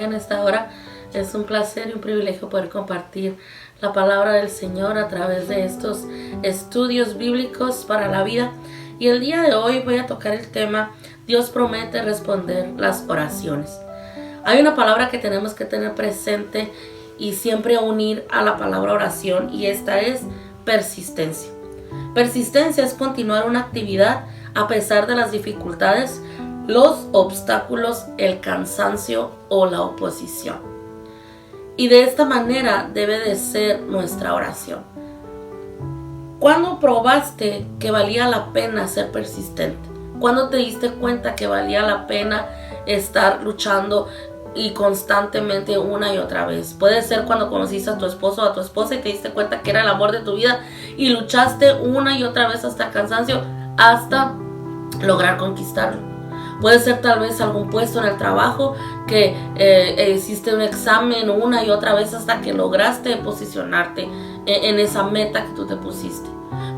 bendiga en esta hora. Es un placer y un privilegio poder compartir la palabra del Señor a través de estos estudios bíblicos para la vida. Y el día de hoy voy a tocar el tema: Dios promete responder las oraciones. Hay una palabra que tenemos que tener presente y siempre unir a la palabra oración, y esta es persistencia. Persistencia es continuar una actividad a pesar de las dificultades, los obstáculos, el cansancio o la oposición. Y de esta manera debe de ser nuestra oración. ¿Cuándo probaste que valía la pena ser persistente? ¿Cuándo te diste cuenta que valía la pena estar luchando y constantemente una y otra vez? Puede ser cuando conociste a tu esposo o a tu esposa y te diste cuenta que era el amor de tu vida y luchaste una y otra vez hasta el cansancio, hasta lograr conquistarlo. Puede ser tal vez algún puesto en el trabajo que hiciste un examen una y otra vez hasta que lograste posicionarte en esa meta que tú te pusiste.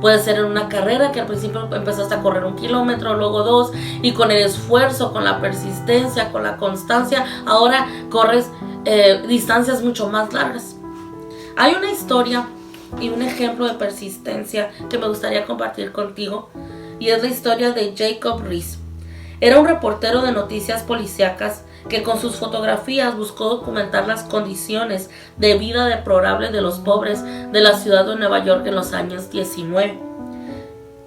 Puede ser en una carrera que al principio empezaste a correr 1 kilómetro, luego 2, y con el esfuerzo, con la persistencia, con la constancia, ahora corres distancias mucho más largas. Hay una historia y un ejemplo de persistencia que me gustaría compartir contigo, y es la historia de Jacob Riis. Era un reportero de noticias policíacas que con sus fotografías buscó documentar las condiciones de vida deplorables de los pobres de la ciudad de Nueva York en los años 19.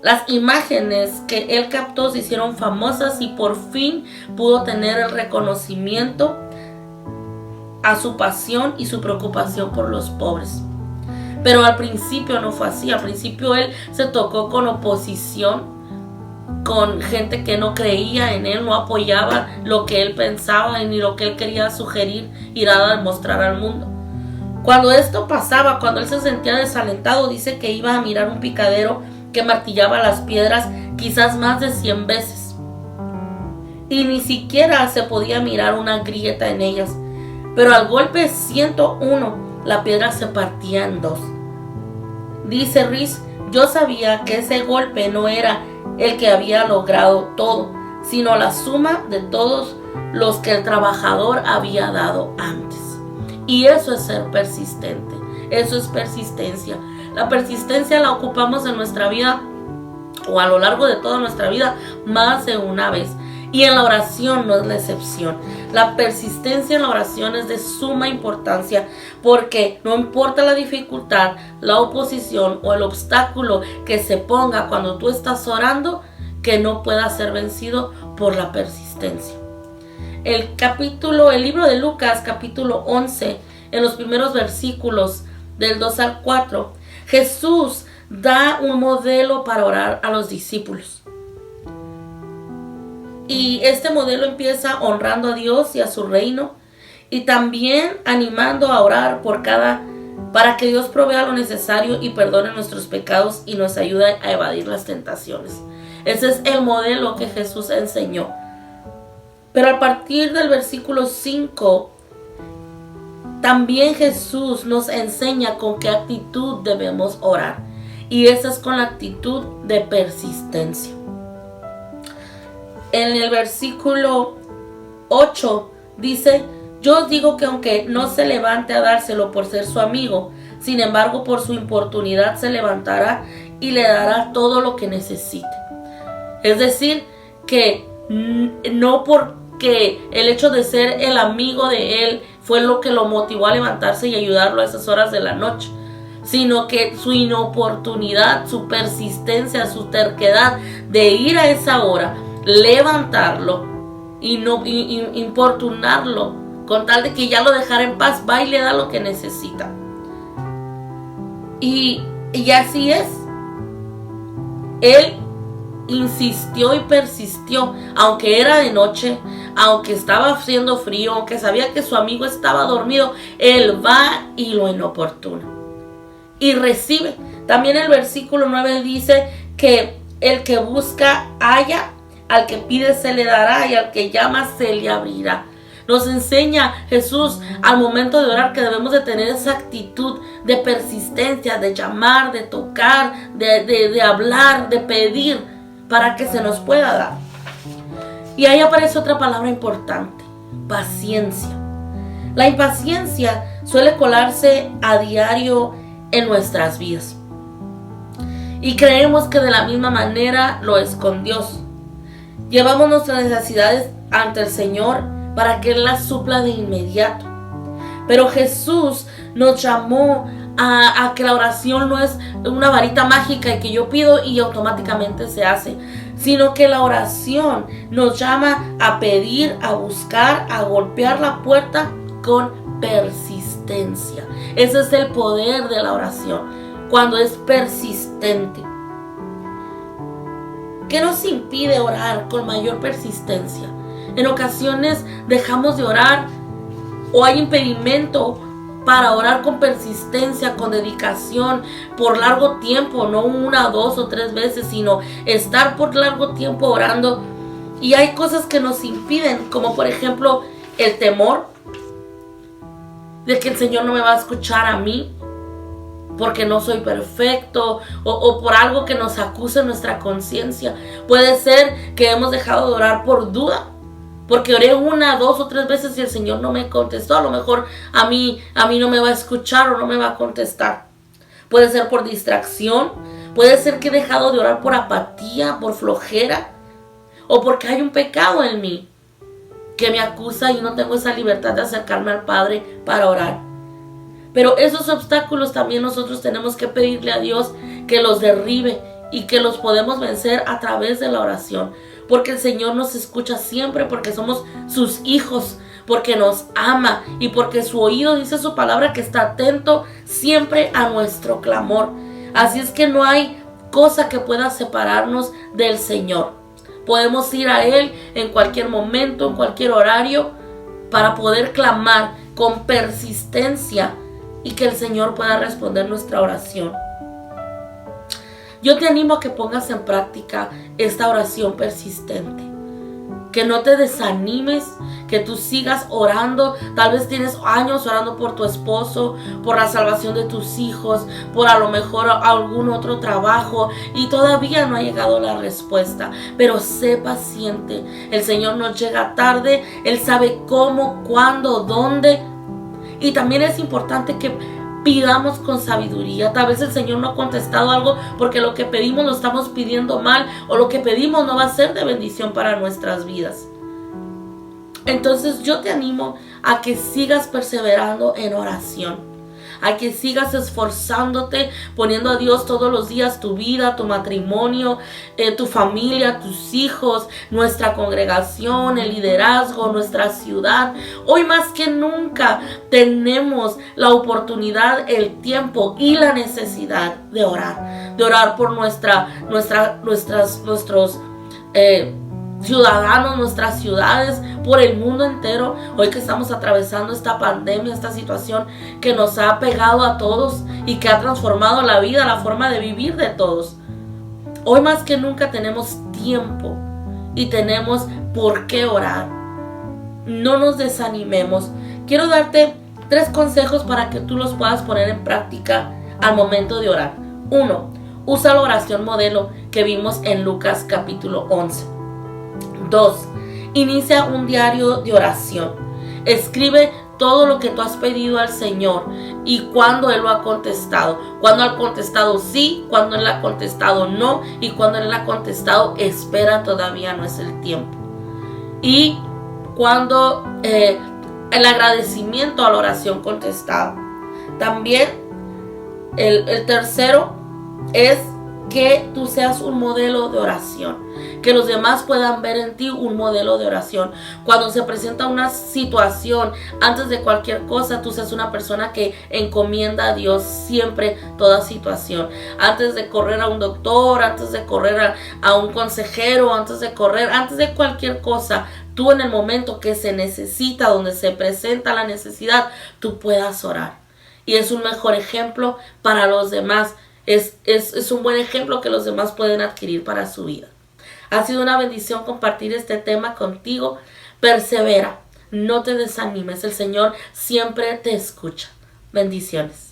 Las imágenes que él captó se hicieron famosas y por fin pudo tener el reconocimiento a su pasión y su preocupación por los pobres. Pero al principio no fue así. Al principio él se tocó con oposición, con gente que no creía en él, no apoyaba lo que él pensaba ni lo que él quería sugerir y dar a demostrar al mundo. Cuando esto pasaba, cuando él se sentía desalentado, dice que iba a mirar un picadero que martillaba las piedras quizás más de 100 veces. Y ni siquiera se podía mirar una grieta en ellas. Pero al golpe 101, la piedra se partía en 2. Dice Riis: yo sabía que ese golpe no era el que había logrado todo, sino la suma de todos los que el trabajador había dado antes. Y eso es ser persistente, eso es persistencia. La persistencia la ocupamos en nuestra vida, o a lo largo de toda nuestra vida, más de una vez. Y en la oración no es la excepción. La persistencia en la oración es de suma importancia, porque no importa la dificultad, la oposición o el obstáculo que se ponga cuando tú estás orando, que no pueda ser vencido por la persistencia. El libro de Lucas, capítulo 11, en los primeros versículos del 2 al 4, Jesús da un modelo para orar a los discípulos. Y este modelo empieza honrando a Dios y a su reino, y también animando a orar para que Dios provea lo necesario y perdone nuestros pecados y nos ayude a evadir las tentaciones. Ese es el modelo que Jesús enseñó. Pero a partir del versículo 5, también Jesús nos enseña con qué actitud debemos orar, y esa es con la actitud de persistencia. En el versículo 8 dice: yo os digo que aunque no se levante a dárselo por ser su amigo, sin embargo por su importunidad se levantará y le dará todo lo que necesite. Es decir, que no porque el hecho de ser el amigo de él fue lo que lo motivó a levantarse y ayudarlo a esas horas de la noche, sino que su inoportunidad, su persistencia, su terquedad de ir a esa hora, levantarlo y no importunarlo con tal de que ya lo dejara en paz, va y le da lo que necesita. Y así es. Él insistió y persistió, aunque era de noche, aunque estaba haciendo frío, aunque sabía que su amigo estaba dormido. Él va y lo inoportuna y recibe. También el versículo 9 dice que el que busca halla, al que pide se le dará y al que llama se le abrirá. Nos enseña Jesús al momento de orar que debemos de tener esa actitud de persistencia, de llamar, de tocar, de hablar, de pedir para que se nos pueda dar. Y ahí aparece otra palabra importante: paciencia. La impaciencia suele colarse a diario en nuestras vidas. Y creemos que de la misma manera lo es con Dios. Llevamos nuestras necesidades ante el Señor para que Él las supla de inmediato. Pero Jesús nos llamó a que la oración no es una varita mágica y que yo pido y automáticamente se hace, sino que la oración nos llama a pedir, a buscar, a golpear la puerta con persistencia. Ese es el poder de la oración, cuando es persistente. ¿Qué nos impide orar con mayor persistencia? En ocasiones dejamos de orar o hay impedimento para orar con persistencia, con dedicación, por largo tiempo, no 1, 2 o 3 veces, sino estar por largo tiempo orando. Y hay cosas que nos impiden, como por ejemplo el temor de que el Señor no me va a escuchar a mí porque no soy perfecto, o por algo que nos acuse nuestra conciencia. Puede ser que hemos dejado de orar por duda, porque oré 1, 2 o 3 veces y el Señor no me contestó. A lo mejor a mí no me va a escuchar o no me va a contestar. Puede ser por distracción. Puede ser que he dejado de orar por apatía, por flojera, o porque hay un pecado en mí que me acusa y no tengo esa libertad de acercarme al Padre para orar. Pero esos obstáculos también nosotros tenemos que pedirle a Dios que los derribe y que los podemos vencer a través de la oración. Porque el Señor nos escucha siempre, porque somos sus hijos, porque nos ama y porque su oído, dice su palabra, que está atento siempre a nuestro clamor. Así es que no hay cosa que pueda separarnos del Señor. Podemos ir a Él en cualquier momento, en cualquier horario, para poder clamar con persistencia y que el Señor pueda responder nuestra oración. Yo te animo a que pongas en práctica esta oración persistente. Que no te desanimes, que tú sigas orando. Tal vez tienes años orando por tu esposo, por la salvación de tus hijos, por a lo mejor algún otro trabajo y todavía no ha llegado la respuesta. Pero sé paciente. El Señor no llega tarde. Él sabe cómo, cuándo, dónde. Y también es importante que pidamos con sabiduría. Tal vez el Señor no ha contestado algo porque lo que pedimos lo estamos pidiendo mal, o lo que pedimos no va a ser de bendición para nuestras vidas. Entonces yo te animo a que sigas perseverando en oración, a que sigas esforzándote, poniendo a Dios todos los días tu vida, tu matrimonio, tu familia, tus hijos, nuestra congregación, el liderazgo, nuestra ciudad. Hoy más que nunca tenemos la oportunidad, el tiempo y la necesidad de orar por nuestros ciudadanos, nuestras ciudades, por el mundo entero. Hoy que estamos atravesando esta pandemia, esta situación que nos ha pegado a todos y que ha transformado la vida, la forma de vivir de todos. Hoy más que nunca tenemos tiempo y tenemos por qué orar. No nos desanimemos. Quiero darte 3 consejos para que tú los puedas poner en práctica al momento de orar. 1. Usa la oración modelo que vimos en Lucas capítulo 11. 2. Inicia un diario de oración. Escribe todo lo que tú has pedido al Señor y cuándo Él lo ha contestado. Cuando ha contestado sí, cuando Él ha contestado no, y cuando Él ha contestado espera, todavía no es el tiempo. Y cuando el agradecimiento a la oración contestada. También el tercero es que tú seas un modelo de oración, que los demás puedan ver en ti un modelo de oración. Cuando se presenta una situación, antes de cualquier cosa, tú seas una persona que encomienda a Dios siempre toda situación. Antes de correr a un doctor, antes de correr a un consejero, antes de cualquier cosa, tú en el momento que se necesita, donde se presenta la necesidad, tú puedas orar. Y es un mejor ejemplo para los demás. Es un buen ejemplo que los demás pueden adquirir para su vida. Ha sido una bendición compartir este tema contigo. Persevera, no te desanimes. El Señor siempre te escucha. Bendiciones.